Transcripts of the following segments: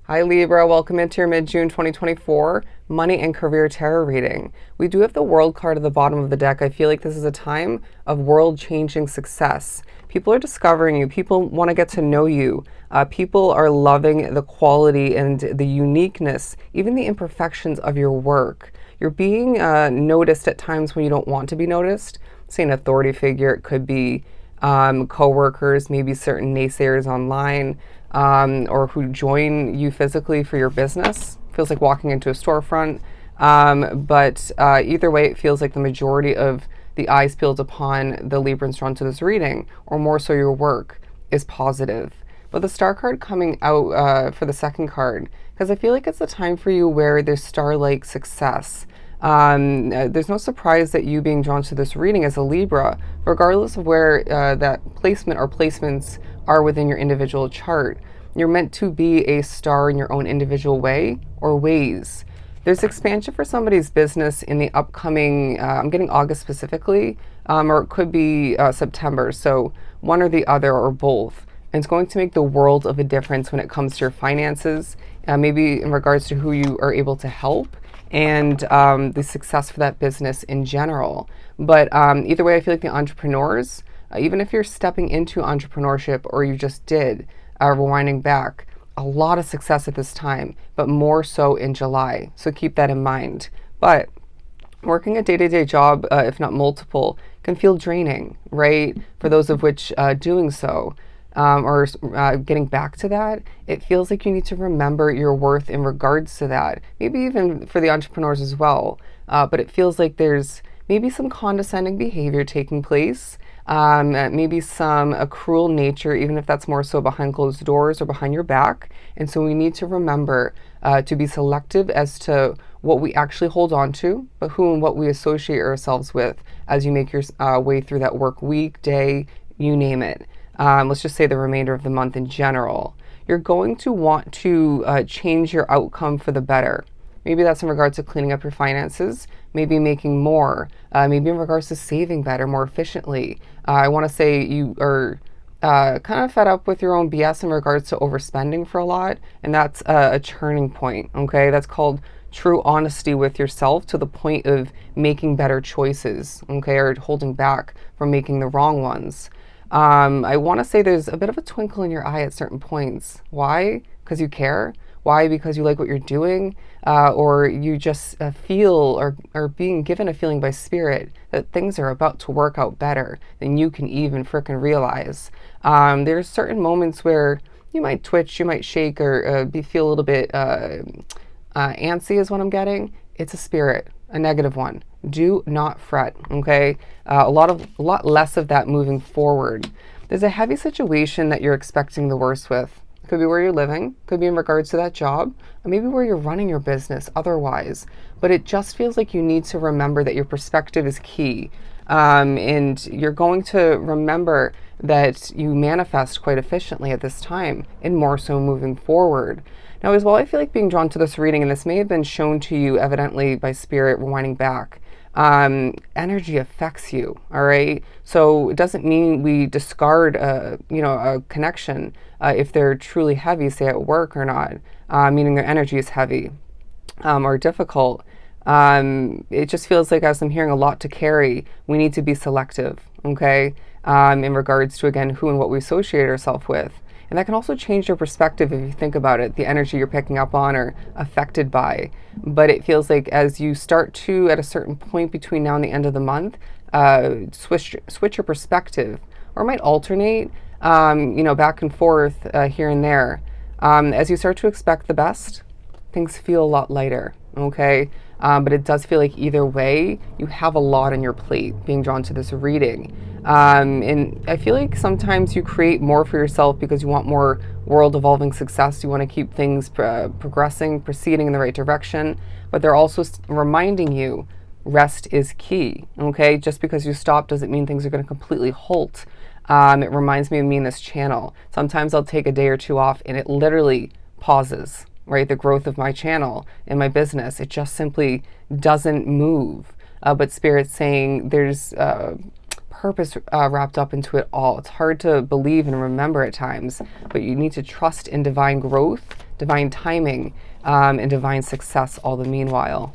Hi Libra, welcome into your mid-June 2024 money and career tarot reading. We do have the world card at the bottom of the deck. I feel like this is a time of world-changing success. People are discovering you. People want to get to know you. People are loving the quality and the uniqueness, even the imperfections of your work. You're being noticed at times when you don't want to be noticed. Say an authority figure, it could be co-workers, maybe certain naysayers online, or who join you physically for your business. Feels like walking into a storefront. But either way, it feels like the majority of the eyes peeled upon the Librans drawn to this reading, or more so your work, is positive. But the star card coming out for the second card, because I feel like it's a time for you where there's star-like success. There's no surprise that you being drawn to this reading as a Libra, regardless of where that placement or placements are within your individual chart. You're meant to be a star in your own individual way or ways. There's expansion for somebody's business in the upcoming, I'm getting August specifically, or it could be September. So one or the other or both. And it's going to make the world of a difference when it comes to your finances, maybe in regards to who you are able to help, and the success for that business in general. But either way, I feel like the entrepreneurs, even if you're stepping into entrepreneurship or you just did, rewinding back, a lot of success at this time, but more so in July. So keep that in mind. But working a day-to-day job, if not multiple, can feel draining, right? For those of which doing so, or getting back to that, it feels like you need to remember your worth in regards to that. Maybe even for the entrepreneurs as well. But it feels like there's maybe some condescending behavior taking place. Maybe some a cruel nature, even if that's more so behind closed doors or behind your back. And so we need to remember to be selective as to what we actually hold on to, but who and what we associate ourselves with as you make your way through that work week, day, you name it. Let's just say the remainder of the month in general. You're going to want to change your outcome for the better. Maybe that's in regards to cleaning up your finances, maybe making more, maybe in regards to saving better, more efficiently. I want to say you are kind of fed up with your own BS in regards to overspending for a lot, and that's a turning point, okay? That's called true honesty with yourself to the point of making better choices, okay, or holding back from making the wrong ones. I want to say there's a bit of a twinkle in your eye at certain points. Why? Because you care. Why? Because you like what you're doing, or you just feel or are being given a feeling by spirit that things are about to work out better than you can even frickin' realize. There's certain moments where you might twitch, you might shake, or feel a little bit antsy is what I'm getting. It's a spirit, a negative one. Do not fret, okay? A lot less of that moving forward. There's a heavy situation that you're expecting the worst with. Could be where you're living, could be in regards to that job, or maybe where you're running your business otherwise. But it just feels like you need to remember that your perspective is key. And you're going to remember that you manifest quite efficiently at this time, and more so moving forward. Now, as well, I feel like being drawn to this reading, and this may have been shown to you evidently by spirit rewinding back, energy affects you, all right? So it doesn't mean we discard a connection if they're truly heavy, say at work or not, meaning their energy is heavy or difficult. It just feels like, as I'm hearing a lot to carry, we need to be selective, okay? In regards to, again, who and what we associate ourselves with. And that can also change your perspective if you think about it, the energy you're picking up on or affected by. But it feels like as you start to, at a certain point between now and the end of the month, switch your perspective, or it might alternate, back and forth here and there. As you start to expect the best, things feel a lot lighter, okay? But it does feel like either way, you have a lot on your plate being drawn to this reading. And I feel like sometimes you create more for yourself because you want more world evolving success. You want to keep things progressing, proceeding in the right direction. But they're also reminding you rest is key, okay? Just because you stop doesn't mean things are going to completely halt. It reminds me of me in this channel. Sometimes I'll take a day or two off and it literally pauses, right? The growth of my channel and my business, it just simply doesn't move. But Spirit's saying there's purpose wrapped up into it all. It's hard to believe and remember at times, but you need to trust in divine growth divine timing, and divine success all the meanwhile.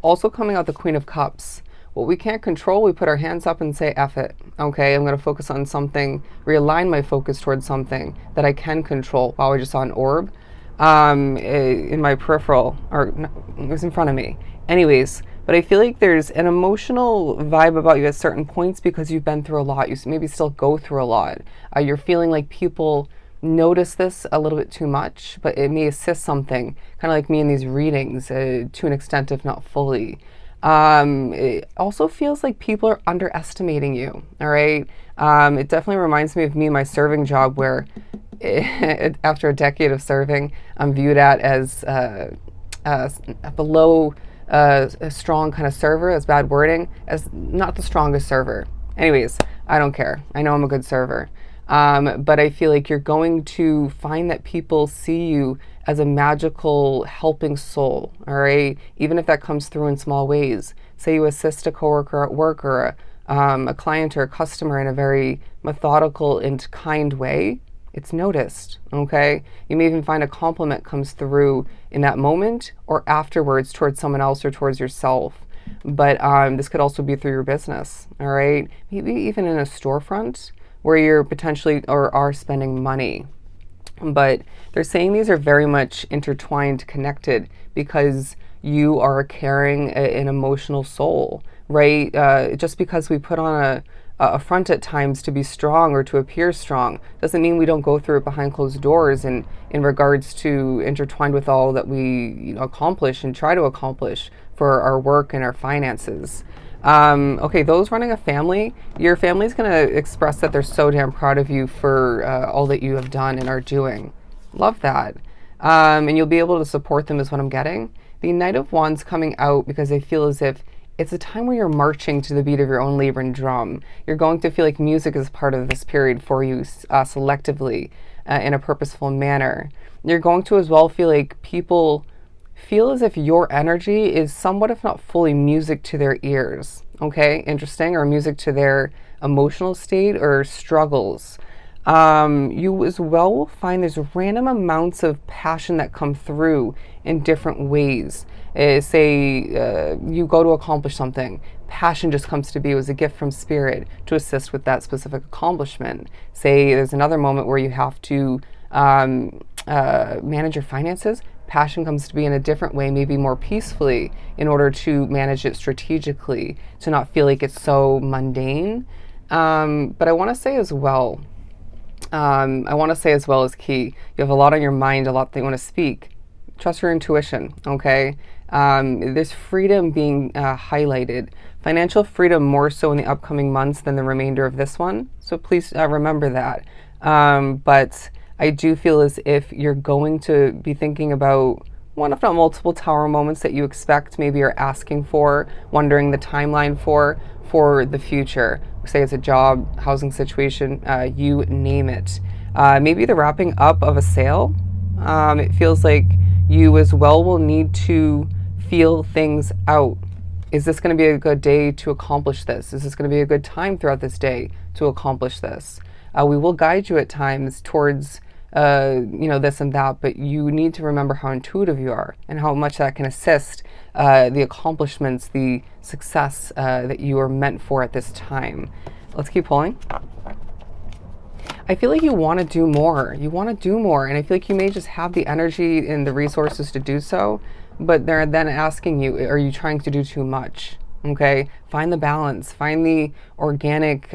Also coming out the Queen of Cups. What we can't control, we put our hands up and say, F it. Okay, I'm going to focus on something, realign my focus towards something that I can control. Wow, I just saw an orb in my peripheral, or no, it was in front of me. Anyways, but I feel like there's an emotional vibe about you at certain points because you've been through a lot. You maybe still go through a lot. You're feeling like people notice this a little bit too much, but it may assist something, kind of like me in these readings, to an extent, if not fully. It also feels like people are underestimating you, all right? It definitely reminds me of me in my serving job where after a decade of serving, I'm viewed at as below a strong kind of server, as bad wording, as not the strongest server. Anyways, I don't care. I know I'm a good server. But I feel like you're going to find that people see you as a magical helping soul, all right? Even if that comes through in small ways. Say you assist a coworker at work or a client or a customer in a very methodical and kind way, it's noticed, okay? You may even find a compliment comes through in that moment or afterwards towards someone else or towards yourself. But this could also be through your business, all right? Maybe even in a storefront where you're potentially or are spending money. But they're saying these are very much intertwined, connected, because you are carrying an emotional soul, right? Just because we put on a front at times to be strong or to appear strong doesn't mean we don't go through it behind closed doors and in regards to intertwined with all that we accomplish and try to accomplish for our work and our finances. Okay, those running a family, your family's going to express that they're so damn proud of you for all that you have done and are doing. Love that. And you'll be able to support them is what I'm getting. The Knight of Wands coming out because I feel as if it's a time where you're marching to the beat of your own Libran drum. You're going to feel like music is part of this period for you selectively in a purposeful manner. You're going to as well feel like people feel as if your energy is somewhat, if not fully, music to their ears. Okay, interesting, or music to their emotional state or struggles. You as well will find there's random amounts of passion that come through in different ways. Say you go to accomplish something, passion just comes to be as a gift from spirit to assist with that specific accomplishment. Say there's another moment where you have to manage your finances. Passion comes to be in a different way, maybe more peacefully, in order to manage it strategically, to not feel like it's so mundane. But I want to say as well, is key. You have a lot on your mind, a lot that you want to speak. Trust your intuition, okay? There's freedom being highlighted. Financial freedom more so in the upcoming months than the remainder of this one. So please remember that. But I do feel as if you're going to be thinking about one, if not multiple tower moments that you expect, maybe you're asking for, wondering the timeline for the future. Say it's a job, housing situation, you name it. Maybe the wrapping up of a sale. It feels like you as well will need to feel things out. Is this going to be a good day to accomplish this? Is this going to be a good time throughout this day to accomplish this? We will guide you at times towards this and that, but you need to remember how intuitive you are and how much that can assist the accomplishments, the success that you are meant for at this time. Let's keep pulling. I feel like you want to do more. You want to do more, and I feel like you may just have the energy and the resources to do so, but they're then asking you, are you trying to do too much? Okay, find the balance, find the organic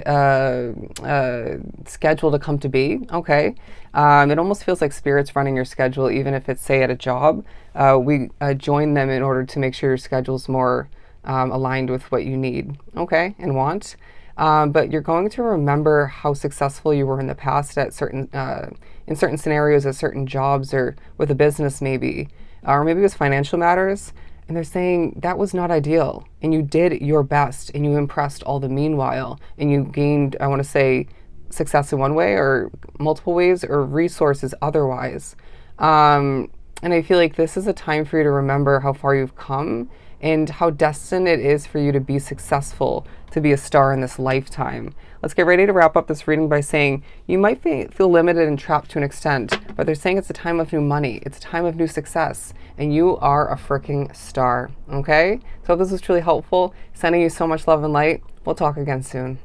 schedule to come to be. Okay, it almost feels like spirit's running your schedule, even if it's, say, at a job. We join them in order to make sure your schedule's more aligned with what you need, okay, and want. But you're going to remember how successful you were in the past at in certain scenarios, at certain jobs, or with a business maybe, or maybe it was financial matters. And they're saying that was not ideal, and you did your best, and you impressed all the meanwhile, and you gained, I want to say, success in one way or multiple ways or resources otherwise. And I feel like this is a time for you to remember how far you've come and how destined it is for you to be successful, to be a star in this lifetime. Let's get ready to wrap up this reading by saying you might feel limited and trapped to an extent, but they're saying it's a time of new money. It's a time of new success, and you are a freaking star, okay? So if this was truly helpful, sending you so much love and light. We'll talk again soon.